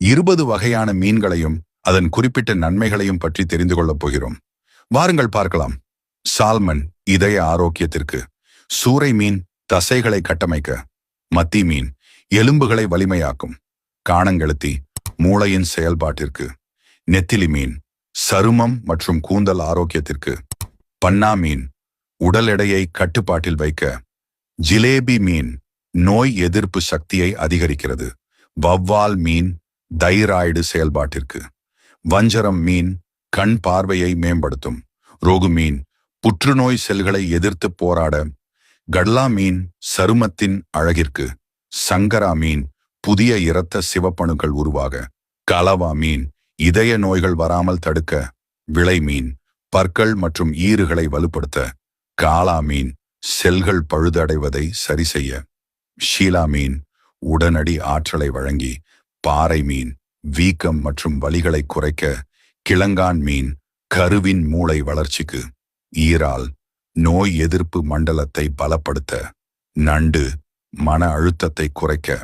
20 வகையான மீன்களையும் அதன் குறிப்பிட்ட நன்மைகளையும் பற்றி தெரிந்து கொள்ளப் போகிறோம். வாருங்கள் பார்க்கலாம். சால்மன் இதய ஆரோக்கியத்திற்கு, சூறை மீன் தசைகளை கட்டமைக்க, மத்தி மீன் எலும்புகளை வலிமையாக்கும், காணங்கெளுத்தி மூளையின் செயல்பாட்டிற்கு, நெத்திலி மீன் சருமம் மற்றும் கூந்தல் ஆரோக்கியத்திற்கு, பன்னா மீன் உடல் எடையை கட்டுப்பாட்டில் வைக்க, ஜிலேபி மீன் நோய் எதிர்ப்பு சக்தியை அதிகரிக்கிறது, வவ்வால் மீன் தைராய்டு செயல்பாட்டிற்கு, வஞ்சரம் மீன் கண் பார்வையை மேம்படுத்தும், ரோகு மீன் புற்றுநோய் செல்களை எதிர்த்து போராட, கடலா மீன் சருமத்தின் அழகிற்கு, சங்கரா மீன் புதிய இரத்த சிவப்பணுக்கள் உருவாக, கலவா மீன் இதய நோய்கள் வராமல் தடுக்க, விளை மீன் பற்கள் மற்றும் ஈறுகளை வலுப்படுத்த, காளா மீன் செல்கள் பழுதடைவதை சரி செய்ய, ஷீலா மீன் உடனடி ஆற்றலை வழங்கி, பாறை மீன் வீக்கம் மற்றும் வலிகளை குறைக்க, கிழங்கான் மீன் கருவின் மூளை வளர்ச்சிக்கு, ஈரால் நோய் எதிர்ப்பு மண்டலத்தை பலப்படுத்த, நண்டு மன அழுத்தத்தை குறைக்க,